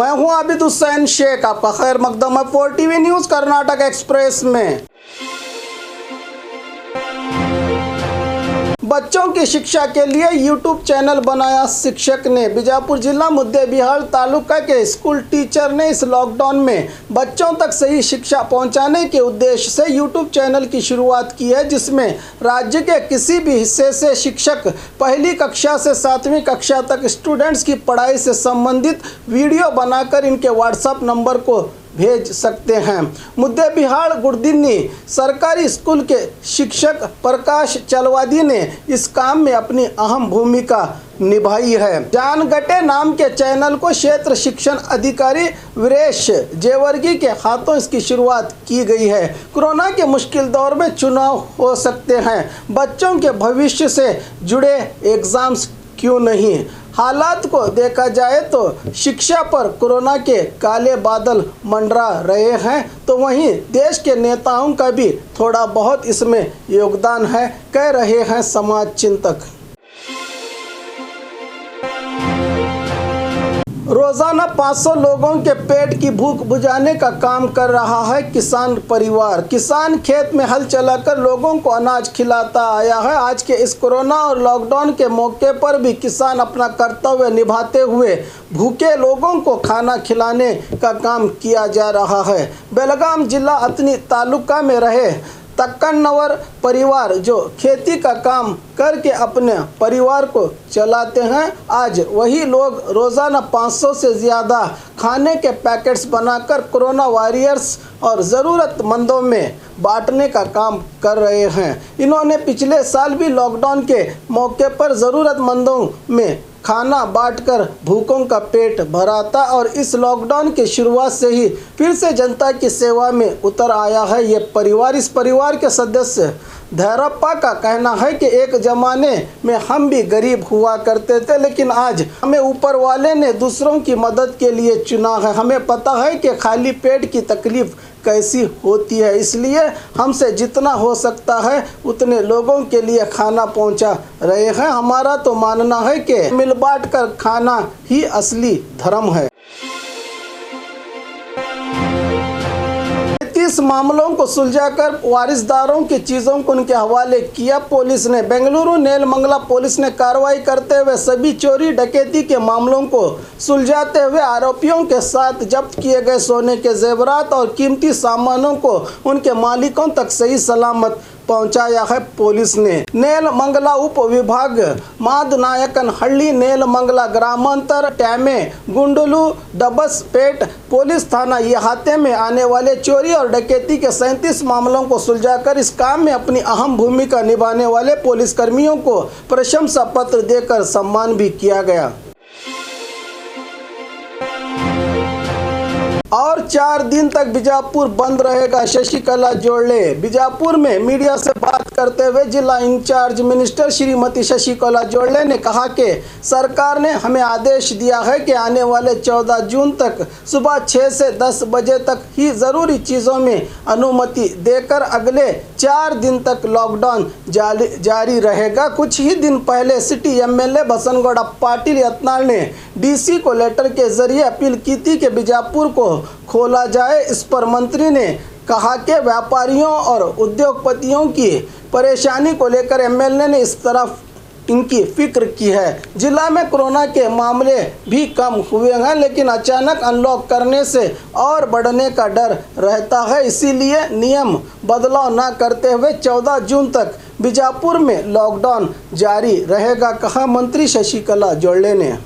मैं हूं आबिद हुसैन शेख, आपका खैर मकदम है 4TV न्यूज़ कर्नाटक एक्सप्रेस में। बच्चों की शिक्षा के लिए यूट्यूब चैनल बनाया शिक्षक ने। बीजापुर जिला मुद्देबिहार तालुका के स्कूल टीचर ने इस लॉकडाउन में बच्चों तक सही शिक्षा पहुंचाने के उद्देश्य से यूट्यूब चैनल की शुरुआत की है, जिसमें राज्य के किसी भी हिस्से से शिक्षक पहली कक्षा से 7वीं कक्षा तक स्टूडेंट्स की पढ़ाई से संबंधित वीडियो बनाकर इनके व्हाट्सएप नंबर को भेज सकते हैं। मुद्देबिहार गुड़दिन्नी सरकारी स्कूल के शिक्षक प्रकाश चलवादी ने इस काम में अपनी अहम भूमिका निभाई है। जानगटे नाम के चैनल को क्षेत्र शिक्षण अधिकारी वीरेश जेवर्गी के हाथों इसकी शुरुआत की गई है। कोरोना के मुश्किल दौर में चुनाव हो सकते हैं, बच्चों के भविष्य से जुड़े एग्जाम्स क्यों नहीं। हालात को देखा जाए तो शिक्षा पर कोरोना के काले बादल मंडरा रहे हैं, तो वहीं देश के नेताओं का भी थोड़ा बहुत इसमें योगदान है, कह रहे हैं समाज चिंतक। रोजाना 500 लोगों के पेट की भूख बुझाने का काम कर रहा है किसान परिवार। किसान खेत में हल चलाकर लोगों को अनाज खिलाता आया है। आज के इस कोरोना और लॉकडाउन के मौके पर भी किसान अपना कर्तव्य निभाते हुए भूखे लोगों को खाना खिलाने का काम किया जा रहा है। बेलगाम जिला अतनी तालुका में रहे तक्कनवर परिवार जो खेती का काम करके अपने परिवार को चलाते हैं, आज वही लोग रोज़ाना 500 से ज़्यादा खाने के पैकेट्स बनाकर कोरोना वॉरियर्स और ज़रूरतमंदों में बांटने का काम कर रहे हैं। इन्होंने पिछले साल भी लॉकडाउन के मौके पर ज़रूरतमंदों में खाना बांटकर भूखों का पेट भरा था और इस लॉकडाउन की शुरुआत से ही फिर से जनता की सेवा में उतर आया है ये परिवार। इस परिवार के सदस्य धैरप्पा का कहना है कि एक ज़माने में हम भी गरीब हुआ करते थे, लेकिन आज हमें ऊपर वाले ने दूसरों की मदद के लिए चुना है। हमें पता है कि खाली पेट की तकलीफ़ कैसी होती है, इसलिए हमसे जितना हो सकता है उतने लोगों के लिए खाना पहुंचा रहे हैं। हमारा तो मानना है कि मिल बांट कर खाना ही असली धर्म है। इस मामलों को सुलझाकर वारिसदारों की चीज़ों को उनके हवाले किया पुलिस ने। बेंगलुरु नेलमंगला पुलिस ने कार्रवाई करते हुए सभी चोरी डकैती के मामलों को सुलझाते हुए आरोपियों के साथ जब्त किए गए सोने के जेवरात और कीमती सामानों को उनके मालिकों तक सही सलामत पहुंचाया है। पुलिस ने नेलमंगला उप विभाग मादनायकनहल्ली नेलमंगला ग्रामांतर टैमे गुंडलू डबसपेट पुलिस थाना इहाते में आने वाले चोरी और डकैती के 37 मामलों को सुलझाकर इस काम में अपनी अहम भूमिका निभाने वाले पुलिसकर्मियों को प्रशंसा पत्र देकर सम्मान भी किया गया। और 4 दिन तक बीजापुर बंद रहेगा, शशिकला जोड़ले। बीजापुर में मीडिया से बात करते हुए जिला इंचार्ज मिनिस्टर श्रीमती शशिकला जोड़ले ने कहा कि सरकार ने हमें आदेश दिया है कि आने वाले 14 जून तक सुबह 6 से 10 बजे तक ही ज़रूरी चीज़ों में अनुमति देकर अगले 4 दिन तक लॉकडाउन जारी रहेगा। कुछ ही दिन पहले सिटी MLA बसनगौड़ा पाटिल यत्नाल ने DC को लेटर के जरिए अपील की थी कि बीजापुर को खोला जाए। इस पर मंत्री ने कहा कि व्यापारियों और उद्योगपतियों की परेशानी को लेकर MLA ने इस तरफ इनकी फिक्र की है। जिला में कोरोना के मामले भी कम हुए हैं, लेकिन अचानक अनलॉक करने से और बढ़ने का डर रहता है, इसीलिए नियम बदलाव न करते हुए 14 जून तक बीजापुर में लॉकडाउन जारी रहेगा, कहा मंत्री शशिकला जोड़ले ने।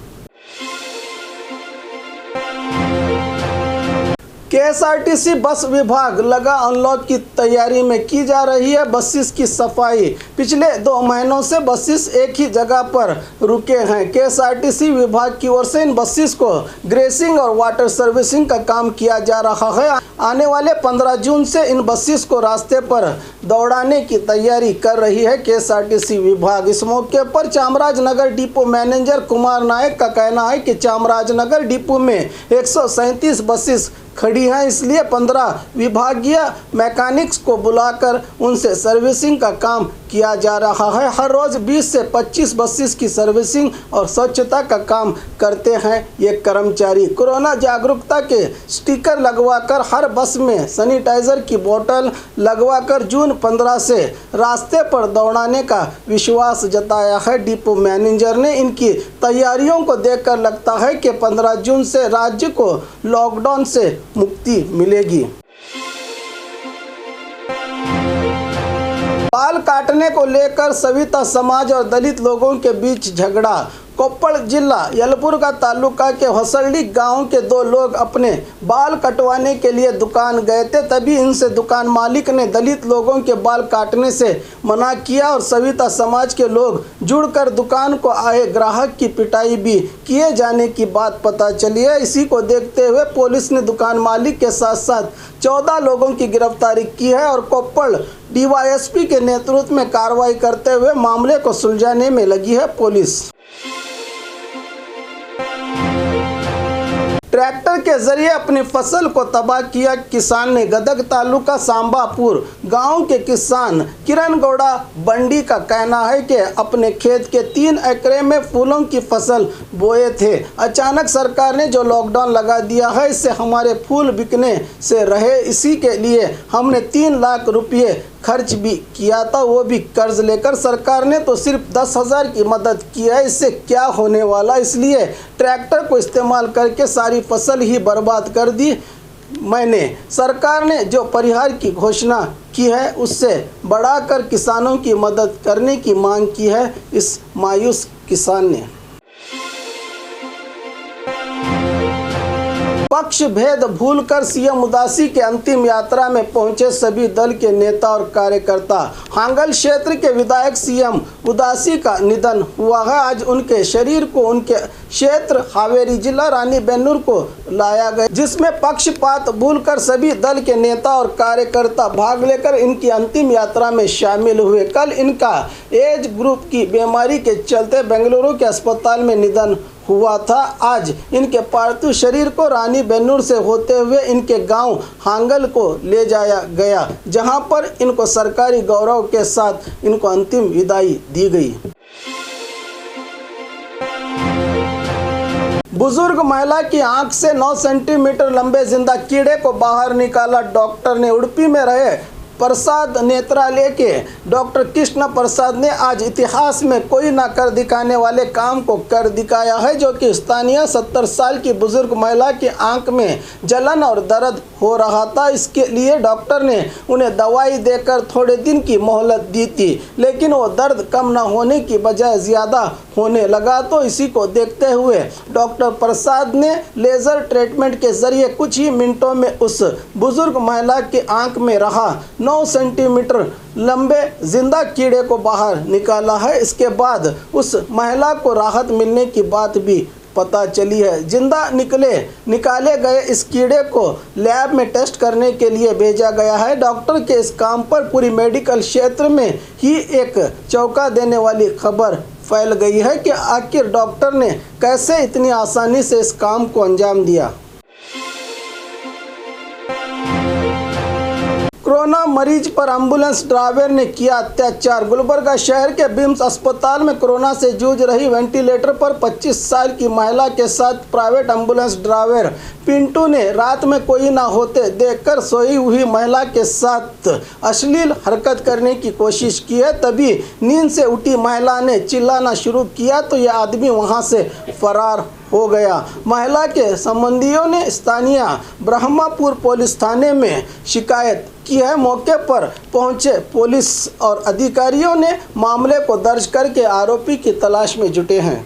KSRTC बस विभाग लगा अनलॉक की तैयारी में, की जा रही है बसेस की सफाई। पिछले 2 महीनों से बसेस एक ही जगह पर रुके हैं। KSRTC विभाग की ओर से इन बसेस को ग्रेसिंग और वाटर सर्विसिंग का काम किया जा रहा है। आने वाले 15 जून से इन बसेस को रास्ते पर दौड़ाने की तैयारी कर रही है KSRTC विभाग। इस मौके पर चामराजनगर डिपो मैनेजर कुमार नायक का कहना है कि चामराजनगर डिपो में 137 बसेस खड़ी हैं, इसलिए 15 विभागीय मैकेनिक्स को बुलाकर उनसे सर्विसिंग का काम किया जा रहा है। हर रोज़ 20 से 25 बसेस की सर्विसिंग और स्वच्छता का काम करते हैं ये कर्मचारी। कोरोना जागरूकता के स्टिकर लगवाकर हर बस में सैनिटाइजर की बोतल लगवाकर जून 15 से रास्ते पर दौड़ाने का विश्वास जताया है। डिपो मैनेजर ने इनकी तैयारियों को देखकर लगता है कि 15 जून से राज्य को लॉकडाउन से मुक्ति मिलेगी। बाल काटने को लेकर सविता समाज और दलित लोगों के बीच झगड़ा। कोप्पड़ जिला यलबुर्गा तालुका के होसल्डी गांव के दो लोग अपने बाल कटवाने के लिए दुकान गए थे। तभी इनसे दुकान मालिक ने दलित लोगों के बाल काटने से मना किया और सविता समाज के लोग जुड़कर दुकान को आए ग्राहक की पिटाई भी किए जाने की बात पता चली है। इसी को देखते हुए पुलिस ने दुकान मालिक के साथ साथ 14 लोगों की गिरफ्तारी की है और कोप्पड़ डीवाईएसपी के नेतृत्व में कार्रवाई करते हुए मामले को सुलझाने में लगी है पुलिस। ट्रैक्टर के जरिए अपनी फसल को तबाह किया किसान ने। गदग तालुका सांबापुर गांव के किसान किरण गौड़ा बंडी का कहना है कि अपने खेत के 3 एकड़ में फूलों की फसल बोए थे। अचानक सरकार ने जो लॉकडाउन लगा दिया है, इससे हमारे फूल बिकने से रहे। इसी के लिए हमने 3 लाख रुपये खर्च भी किया था, वो भी कर्ज लेकर। सरकार ने तो सिर्फ 10,000 की मदद की है, इससे क्या होने वाला। इसलिए ट्रैक्टर को इस्तेमाल करके सारी फसल ही बर्बाद कर दी मैंने। सरकार ने जो परिहार की घोषणा की है उससे बढ़ाकर किसानों की मदद करने की मांग की है इस मायूस किसान ने। पक्ष भेद भूलकर सीएम उदासी के अंतिम यात्रा में पहुंचे सभी दल के नेता और कार्यकर्ता। हांगल क्षेत्र के विधायक सीएम उदासी का निधन हुआ है। आज उनके शरीर को उनके क्षेत्र हावेरी जिला रानीबेन्नूर को लाया गया, जिसमें पक्षपात भूलकर सभी दल के नेता और कार्यकर्ता भाग लेकर इनकी अंतिम यात्रा में शामिल हुए। कल इनका एज ग्रुप की बीमारी के चलते बेंगलुरु के अस्पताल में निधन हुआ था। आज इनके पार्थिव शरीर को रानीबेन्नूर से होते हुए इनके गांव हांगल को ले जाया गया, जहां पर इनको सरकारी गौरव के साथ इनको अंतिम विदाई दी गई। बुजुर्ग महिला की आंख से 9 सेंटीमीटर लंबे जिंदा कीड़े को बाहर निकाला डॉक्टर ने। उडुपी में रहे प्रसाद नेत्रालय के डॉक्टर कृष्ण प्रसाद ने आज इतिहास में कोई ना कर दिखाने वाले काम को कर दिखाया है, जो कि स्थानीय 70 साल की बुजुर्ग महिला की आंख में जलन और दर्द हो रहा था। इसके लिए डॉक्टर ने उन्हें दवाई देकर थोड़े दिन की मोहलत दी थी, लेकिन वो दर्द कम न होने की बजाय ज़्यादा होने लगा। तो इसी को देखते हुए डॉक्टर प्रसाद ने लेज़र ट्रीटमेंट के जरिए कुछ ही मिनटों में उस बुजुर्ग महिला की आंख में रहा 9 सेंटीमीटर लंबे जिंदा कीड़े को बाहर निकाला है। इसके बाद उस महिला को राहत मिलने की बात भी पता चली है। जिंदा निकाले गए इस कीड़े को लैब में टेस्ट करने के लिए भेजा गया है। डॉक्टर के इस काम पर पूरी मेडिकल क्षेत्र में ही एक चौंका देने वाली खबर फैल गई है कि आखिर डॉक्टर ने कैसे इतनी आसानी से इस काम को अंजाम दिया। कोरोना मरीज पर एम्बुलेंस ड्राइवर ने किया अत्याचार। गुलबर्गा शहर के बिम्स अस्पताल में कोरोना से जूझ रही वेंटिलेटर पर 25 साल की महिला के साथ प्राइवेट एम्बुलेंस ड्राइवर पिंटू ने रात में कोई ना होते देखकर सोई हुई महिला के साथ अश्लील हरकत करने की कोशिश की है। तभी नींद से उठी महिला ने चिल्लाना शुरू किया तो यह आदमी वहां से फरार हो गया। महिला के संबंधियों ने स्थानीय ब्रह्मापुर पुलिस थाने में शिकायत की है। मौके पर पहुंचे पुलिस और अधिकारियों ने मामले को दर्ज करके आरोपी की तलाश में जुटे हैं।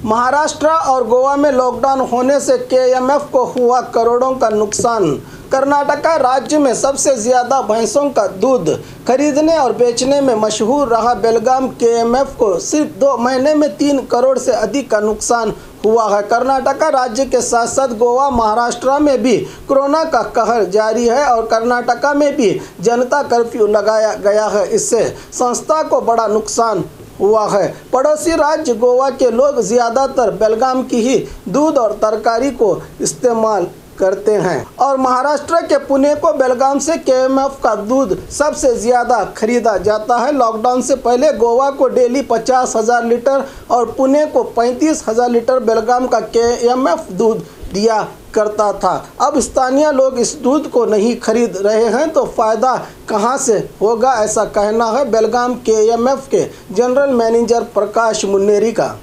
महाराष्ट्र और गोवा में लॉकडाउन होने से केएमएफ को हुआ करोड़ों का नुकसान। कर्नाटका राज्य में सबसे ज़्यादा भैंसों का दूध खरीदने और बेचने में मशहूर रहा बेलगाम केएमएफ को सिर्फ 2 महीने में 3 करोड़ से अधिक का नुकसान हुआ है। कर्नाटका राज्य के साथ साथ गोवा, महाराष्ट्र में भी कोरोना का कहर जारी है और कर्नाटका में भी जनता कर्फ्यू लगाया गया है। इससे संस्था को बड़ा नुकसान हुआ है। पड़ोसी राज्य गोवा के लोग ज़्यादातर बेलगाम की ही दूध और तरकारी को इस्तेमाल करते हैं। और महाराष्ट्र के पुणे को बेलगाम से केएमएफ का दूध सबसे ज़्यादा खरीदा जाता है। लॉकडाउन से पहले गोवा को डेली 50,000 लीटर और पुणे को 35,000 लीटर बेलगाम का केएमएफ दूध दिया करता था। अब स्थानीय लोग इस दूध को नहीं खरीद रहे हैं तो फ़ायदा कहां से होगा, ऐसा कहना है बेलगाम केएमएफ के जनरल मैनेजर प्रकाश मुन्नेरी का।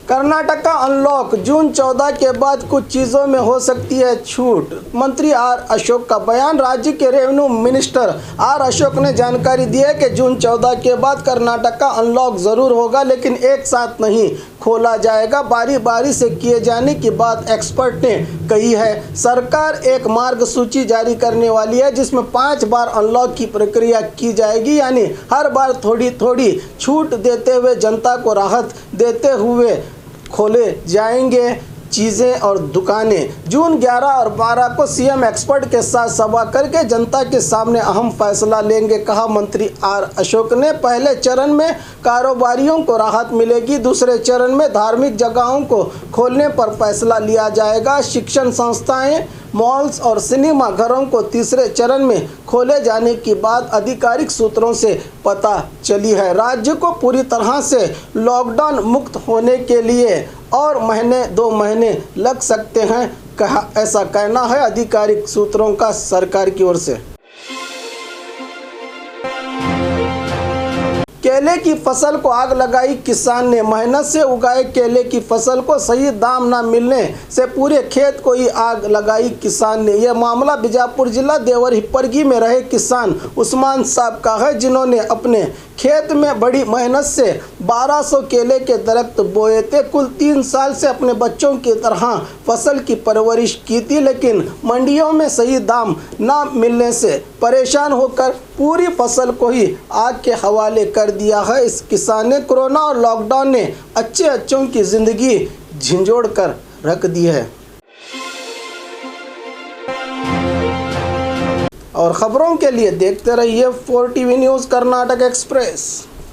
कर्नाटक का अनलॉक, जून 14 के बाद कुछ चीज़ों में हो सकती है छूट। मंत्री आर अशोक का बयान। राज्य के रेवेन्यू मिनिस्टर आर अशोक ने जानकारी दी है कि जून 14 के बाद कर्नाटक का अनलॉक ज़रूर होगा, लेकिन एक साथ नहीं खोला जाएगा। बारी बारी से किए जाने की बात एक्सपर्ट ने कही है। सरकार एक मार्गसूची जारी करने वाली है जिसमें 5 बार अनलॉक की प्रक्रिया की जाएगी, यानी हर बार थोड़ी थोड़ी छूट देते हुए जनता को राहत देते हुए खोले जाएंगे चीज़ें और दुकानें। जून 11 और 12 को सीएम एक्सपर्ट के साथ सभा करके जनता के सामने अहम फैसला लेंगे, कहा मंत्री आर अशोक ने। पहले चरण में कारोबारियों को राहत मिलेगी, दूसरे चरण में धार्मिक जगहों को खोलने पर फैसला लिया जाएगा। शिक्षण संस्थाएं, मॉल्स और सिनेमा घरों को तीसरे चरण में खोले जाने की बात आधिकारिक सूत्रों से पता चली है। राज्य को पूरी तरह से लॉकडाउन मुक्त होने के लिए और 2 महीने लग सकते हैं, कहा, ऐसा कहना है आधिकारिक सूत्रों का सरकार की ओर से। केले की फसल को आग लगाई किसान ने। मेहनत से उगाए केले की फसल को सही दाम न मिलने से पूरे खेत को ही आग लगाई किसान ने। यह मामला बीजापुर जिला देवर हिप्परगी में रहे किसान उस्मान साहब का है, जिन्होंने अपने खेत में बड़ी मेहनत से 1200 केले के दरख्त बोए थे। कुल 3 साल से अपने बच्चों की तरह फसल की परवरिश की थी, लेकिन मंडियों में सही दाम न मिलने से परेशान होकर पूरी फसल को ही आग के हवाले कर दिया है। इस किसान ने कोरोना और लॉकडाउन ने अच्छों की ज़िंदगी झिंझोड़ कर रख दी है। और ख़बरों के लिए देखते रहिए 4 TV न्यूज़ कर्नाटक एक्सप्रेस।